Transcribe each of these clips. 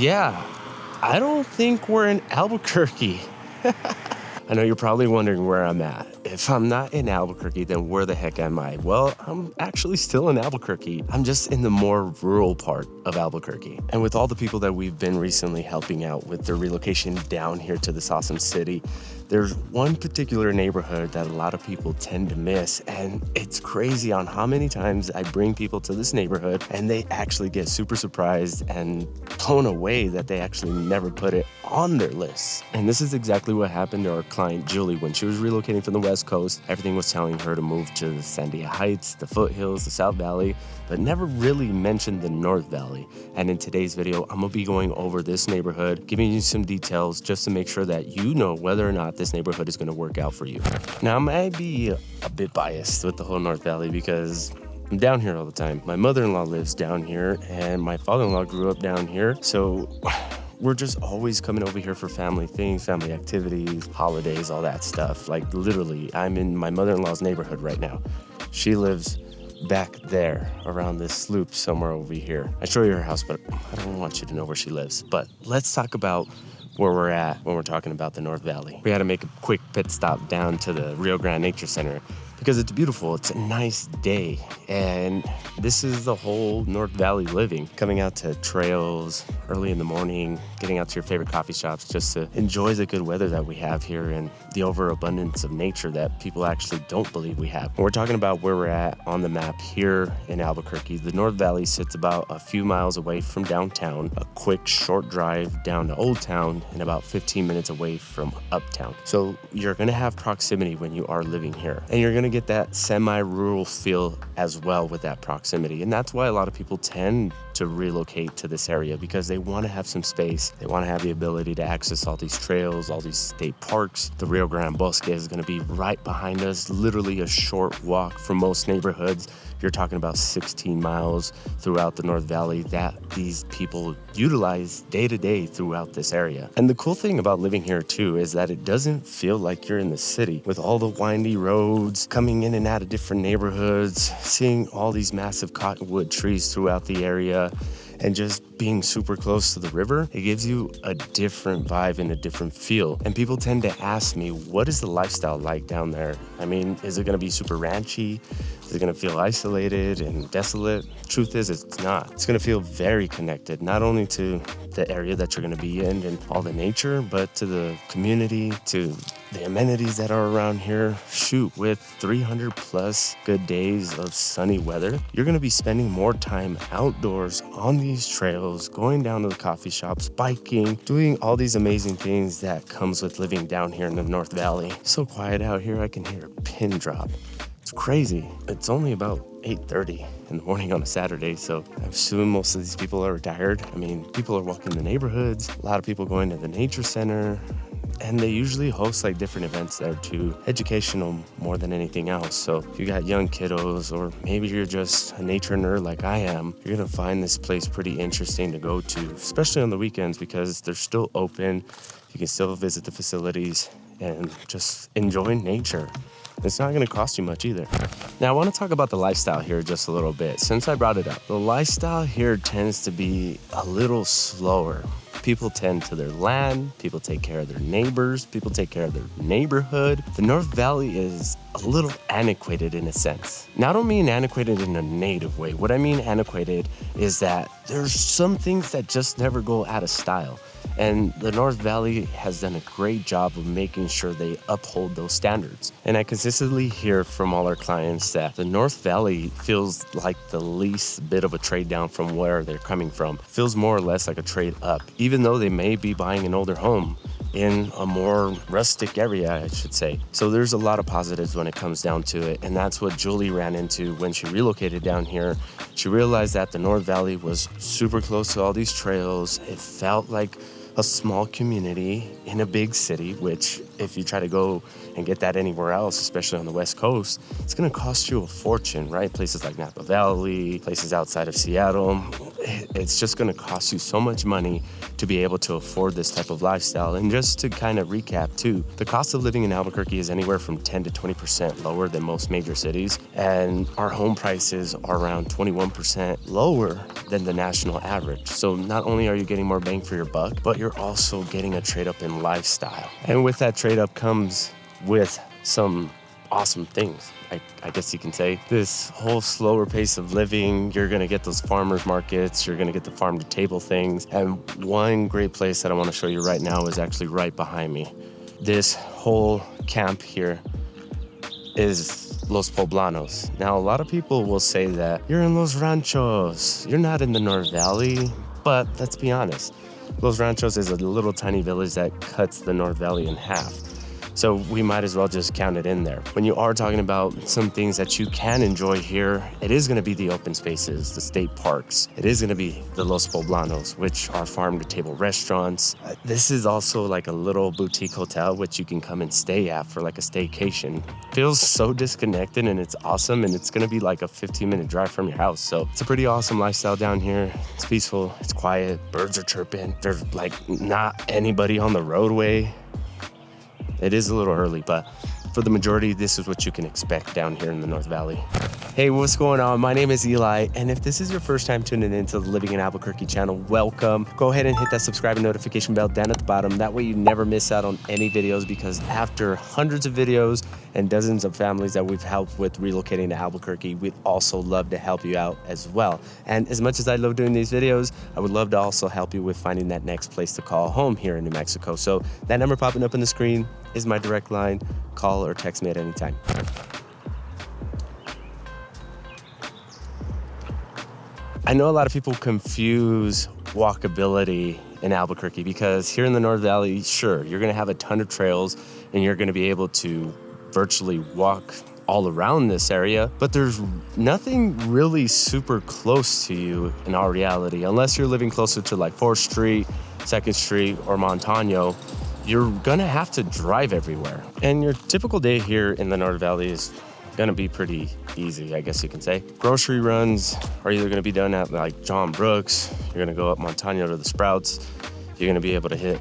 Yeah, I don't think we're in Albuquerque. I know you're probably wondering where I'm at. If I'm not in Albuquerque, then where the heck am I? Well, I'm actually still in Albuquerque. I'm just in the more rural part of Albuquerque. And with all the people that we've been recently helping out with their relocation down here to this awesome city, there's one particular neighborhood that a lot of people tend to miss. And it's crazy on how many times I bring people to this neighborhood and they actually get super surprised and blown away that they actually never put it on their list. And this is exactly what happened to our client, Julie, when she was relocating from the West Coast. Everything was telling her to move to the Sandia Heights, the foothills, the South Valley, but never really mentioned the North Valley. And in today's video, I'm gonna be going over this neighborhood, giving you some details just to make sure that you know whether or not this neighborhood is gonna work out for you. Now, I might be a bit biased with the whole North Valley because I'm down here all the time. My mother-in-law lives down here and my father-in-law grew up down here. So we're just always coming over here for family things, family activities, holidays, all that stuff. Like literally, I'm in my mother-in-law's neighborhood right now. She lives back there around this loop somewhere over here. I show you her house, but I don't want you to know where she lives. But let's talk about where we're at when we're talking about the North Valley. We had to make a quick pit stop down to the Rio Grande Nature Center because it's beautiful. It's a nice day. And this is the whole North Valley living. Coming out to trails early in the morning, getting out to your favorite coffee shops just to enjoy the good weather that we have here and the overabundance of nature that people actually don't believe we have. When we're talking about where we're at on the map here in Albuquerque, the North Valley sits about a few miles away from downtown, a quick short drive down to Old Town, and about 15 minutes away from Uptown. So you're gonna have proximity when you are living here. And you're gonna get that semi-rural feel as well with that proximity. And that's why a lot of people tend to relocate to this area because they wanna have some space. They wanna have the ability to access all these trails, all these state parks. The Rio Grande Bosque is gonna be right behind us, literally a short walk from most neighborhoods. You're talking about 16 miles throughout the North Valley that these people utilize day to day throughout this area. And the cool thing about living here too is that it doesn't feel like you're in the city with all the windy roads, coming in and out of different neighborhoods, seeing all these massive cottonwood trees throughout the area, and just being super close to the river. It gives you a different vibe and a different feel. And people tend to ask me, what is the lifestyle like down there? I mean, is it gonna be super ranchy? Is it gonna feel isolated and desolate? Truth is, it's not. It's gonna feel very connected, not only to the area that you're gonna be in and all the nature, but to the community, to the amenities that are around here. Shoot, with 300 plus good days of sunny weather, you're gonna be spending more time outdoors on these trails, going down to the coffee shops, biking, doing all these amazing things that comes with living down here in the North Valley. So quiet out here, I can hear a pin drop. It's crazy. It's only about 8:30 in the morning on a Saturday, so I assume most of these people are retired. I mean, people are walking the neighborhoods, a lot of people going to the nature center, and they usually host like different events there too, educational more than anything else. So if you got young kiddos, or maybe you're just a nature nerd like I am, you're gonna find this place pretty interesting to go to, especially on the weekends because they're still open. You can still visit the facilities and just enjoy nature. It's not gonna cost you much either. Now, I wanna talk about the lifestyle here just a little bit. Since I brought it up, the lifestyle here tends to be a little slower. People tend to their land, people take care of their neighbors, people take care of their neighborhood. The North Valley is a little antiquated in a sense. Now, I don't mean antiquated in a native way. What I mean antiquated is that there's some things that just never go out of style. And the North Valley has done a great job of making sure they uphold those standards. And I consistently hear from all our clients that the North Valley feels like the least bit of a trade down from where they're coming from. Feels more or less like a trade up, even though they may be buying an older home in a more rustic area, I should say. So there's a lot of positives when it comes down to it. And that's what Julie ran into when she relocated down here. She realized that the North Valley was super close to all these trails. It felt like a small community in a big city, which if you try to go and get that anywhere else, especially on the West Coast, it's gonna cost you a fortune, right? Places like Napa Valley, places outside of Seattle, it's just going to cost you so much money to be able to afford this type of lifestyle. And just to kind of recap too, the cost of living in Albuquerque is anywhere from 10 to 20% lower than most major cities. And our home prices are around 21% lower than the national average. So not only are you getting more bang for your buck, but you're also getting a trade up in lifestyle. And with that trade up comes with some awesome things. I guess you can say this whole slower pace of living, you're going to get those farmers markets, you're going to get the farm to table things. And one great place that I want to show you right now is actually right behind me. This whole camp here is Los Poblanos. Now, a lot of people will say that you're in Los Ranchos, you're not in the North Valley, but let's be honest. Los Ranchos is a little tiny village that cuts the North Valley in half. So we might as well just count it in there. When you are talking about some things that you can enjoy here, it is going to be the open spaces, the state parks. It is going to be the Los Poblanos, which are farm-to-table restaurants. This is also like a little boutique hotel, which you can come and stay at for like a staycation. Feels so disconnected and it's awesome, and it's going to be like a 15-minute drive from your house. So it's a pretty awesome lifestyle down here. It's peaceful, it's quiet, birds are chirping. There's like not anybody on the roadway. It is a little early, but for the majority, this is what you can expect down here in the North Valley. Hey, what's going on? My name is Eli, and if this is your first time tuning into the Living in Albuquerque channel, welcome. Go ahead and hit that subscribe and notification bell down at the bottom. That way you never miss out on any videos, because after hundreds of videos and dozens of families that we've helped with relocating to Albuquerque, we'd also love to help you out as well. And as much as I love doing these videos, I would love to also help you with finding that next place to call home here in New Mexico. So that number popping up on the screen is my direct line. Call or text me at any time. I know a lot of people confuse walkability in Albuquerque, because here in the North Valley, sure, you're gonna have a ton of trails and you're gonna be able to virtually walk all around this area, but there's nothing really super close to you in our reality, unless you're living closer to like 4th Street, 2nd Street, or Montano. You're gonna have to drive everywhere. And your typical day here in the North Valley is gonna be pretty easy, I guess you can say. Grocery runs are either gonna be done at like John Brooks, you're gonna go up Montano to the Sprouts, you're gonna be able to hit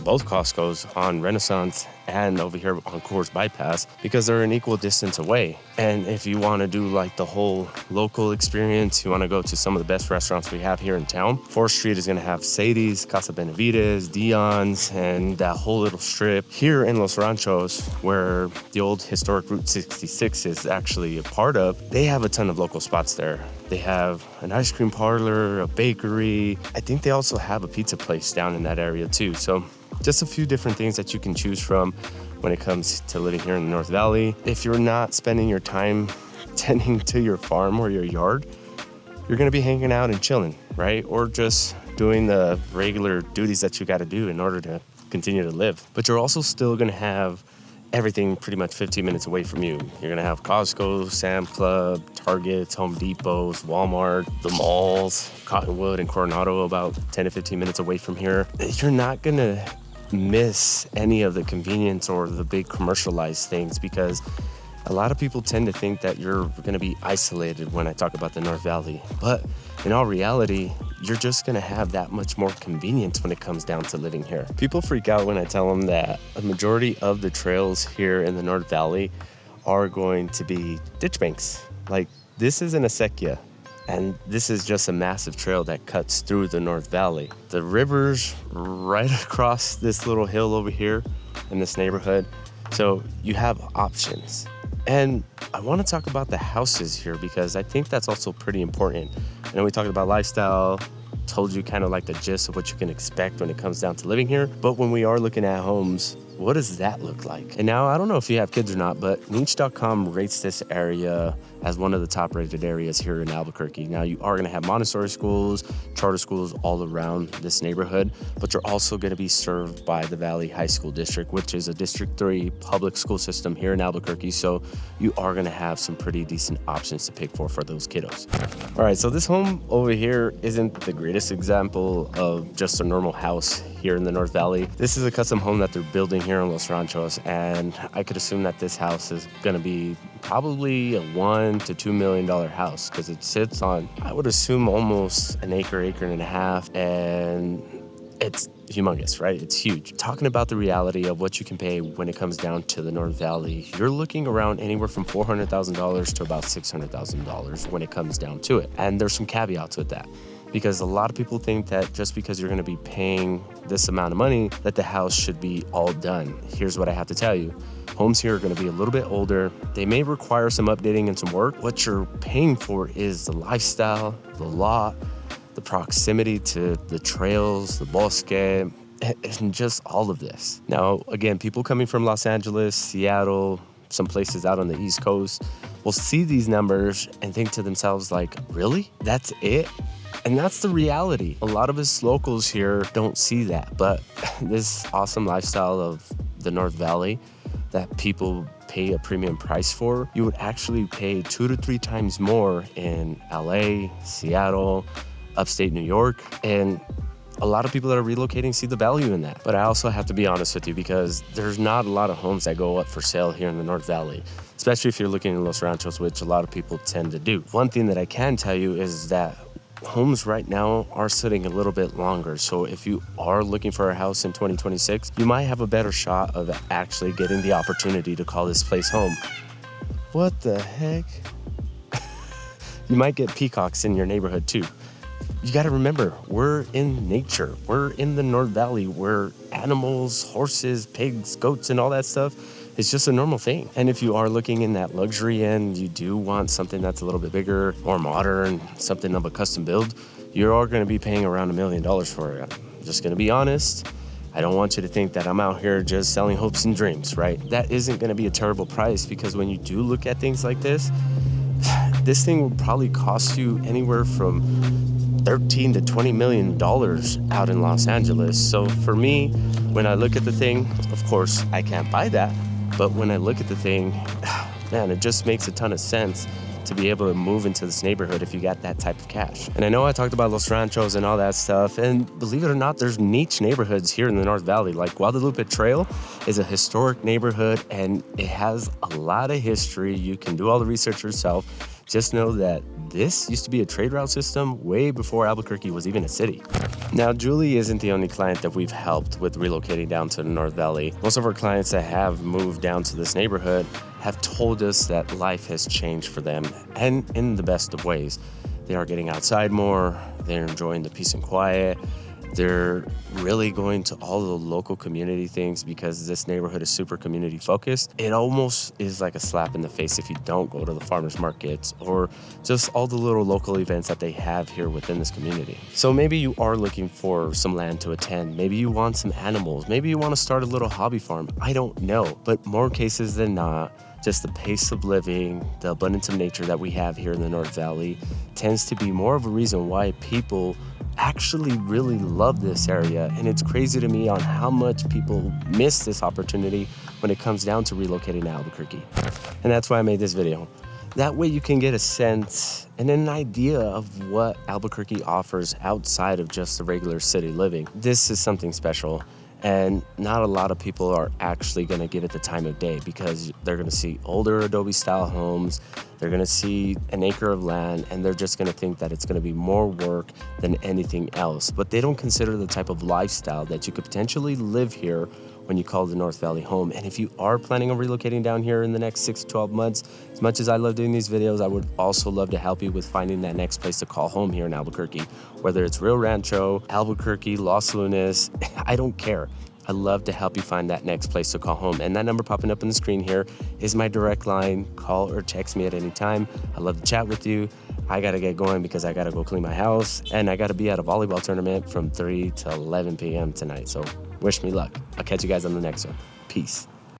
both Costco's on Renaissance and over here on Coors Bypass, because they're an equal distance away. And if you want to do like the whole local experience, you want to go to some of the best restaurants we have here in town, 4th Street is going to have Sadie's, Casa Benavides, Dion's, and that whole little strip. Here in Los Ranchos, where the old historic Route 66 is actually a part of, they have a ton of local spots there. They have an ice cream parlor, a bakery. I think they also have a pizza place down in that area too. So just a few different things that you can choose from when it comes to living here in the North Valley. If you're not spending your time tending to your farm or your yard, you're gonna be hanging out and chilling, right? Or just doing the regular duties that you gotta do in order to continue to live. But you're also still gonna have everything pretty much 15 minutes away from you. You're gonna have Costco, Sam Club, Targets, Home Depots, Walmart, the malls, Cottonwood and Coronado about 10 to 15 minutes away from here. You're not gonna miss any of the convenience or the big commercialized things, because a lot of people tend to think that you're going to be isolated when I talk about the North Valley. But in all reality, you're just going to have that much more convenience when it comes down to living here. People freak out when I tell them that a majority of the trails here in the North Valley are going to be ditch banks. Like, this isn't a sequoia. And this is just a massive trail that cuts through the North Valley. The river's right across this little hill over here in this neighborhood. So you have options. And I want to talk about the houses here, because I think that's also pretty important. I know we talked about lifestyle, told you kind of like the gist of what you can expect when it comes down to living here. But when we are looking at homes, what does that look like? And now, I don't know if you have kids or not, but Niche.com rates this area as one of the top rated areas here in Albuquerque. Now, you are going to have Montessori schools, charter schools all around this neighborhood, but you're also going to be served by the Valley High School District, which is a District 3 public school system here in Albuquerque. So you are going to have some pretty decent options to pick for those kiddos. All right, so this home over here isn't the greatest example of just a normal house here in the North Valley. This is a custom home that they're building here in Los Ranchos, and I could assume that this house is going to be probably a $1 to $2 million house because it sits on, I would assume, almost an acre and a half, and it's humongous, right? It's huge. Talking about the reality of what you can pay when it comes down to the North Valley, you're looking around anywhere from $400,000 to about $600,000 when it comes down to it. And there's some caveats with that, because a lot of people think that just because you're going to be paying this amount of money, that the house should be all done. Here's what I have to tell you. Homes here are going to be a little bit older. They may require some updating and some work. What you're paying for is the lifestyle, the lot, the proximity to the trails, the bosque, and just all of this. Now, again, people coming from Los Angeles, Seattle, some places out on the East Coast will see these numbers and think to themselves like, really? That's it? And that's the reality. A lot of us locals here don't see that, but this awesome lifestyle of the North Valley that people pay a premium price for, you would actually pay 2 to 3 times more in LA, Seattle, upstate New York, and a lot of people that are relocating see the value in that. But I also have to be honest with you, because there's not a lot of homes that go up for sale here in the North Valley, especially if you're looking in Los Ranchos, which a lot of people tend to do. One thing that I can tell you is that homes right now are sitting a little bit longer. So if you are looking for a house in 2026, you might have a better shot of actually getting the opportunity to call this place home. What the heck? You might get peacocks in your neighborhood too. You got to remember, we're in nature. We're in the North Valley where animals, horses, pigs, goats, and all that stuff is just a normal thing. And if you are looking in that luxury end, you do want something that's a little bit bigger, more modern, something of a custom build, you are going to be paying around $1 million for it. I'm just going to be honest. I don't want you to think that I'm out here just selling hopes and dreams, right? That isn't going to be a terrible price, because when you do look at things like this thing will probably cost you anywhere from $13 to $20 million out in Los Angeles. So for me, when I look at the thing, of course, I can't buy that. But when I look at the thing, man, it just makes a ton of sense to be able to move into this neighborhood if you got that type of cash. And I know I talked about Los Ranchos and all that stuff, and believe it or not, there's niche neighborhoods here in the North Valley. Like Guadalupe Trail is a historic neighborhood, and it has a lot of history. You can do all the research yourself. Just know that this used to be a trade route system way before Albuquerque was even a city. Now, Julie isn't the only client that we've helped with relocating down to the North Valley. Most of our clients that have moved down to this neighborhood have told us that life has changed for them, and in the best of ways. They are getting outside more, they're enjoying the peace and quiet, they're really going to all the local community things, because this neighborhood is super community focused. It almost is like a slap in the face if you don't go to the farmers markets or just all the little local events that they have here within this community. So maybe you are looking for some land to attend. Maybe you want some animals. Maybe you want to start a little hobby farm. I don't know. But more cases than not, just the pace of living, the abundance of nature that we have here in the North Valley tends to be more of a reason why people actually really love this area. And it's crazy to me on how much people miss this opportunity when it comes down to relocating to Albuquerque. And that's why I made this video. That way you can get a sense and an idea of what Albuquerque offers outside of just the regular city living. This is something special. And not a lot of people are actually going to give it the time of day, because they're going to see older Adobe style homes, they're going to see an acre of land, and they're just going to think that it's going to be more work than anything else. But they don't consider the type of lifestyle that you could potentially live here when you call the North Valley home. And if you are planning on relocating down here in the next 6 to 12 months, as much as I love doing these videos, I would also love to help you with finding that next place to call home here in Albuquerque. Whether it's Rio Rancho, Albuquerque, Los Lunas, I don't care. I love to help you find that next place to call home. And that number popping up on the screen here is my direct line. Call or text me at any time. I love to chat with you. I gotta get going because I gotta go clean my house, and I gotta be at a volleyball tournament from 3 to 11 p.m. tonight. So wish me luck. I'll catch you guys on the next one. Peace.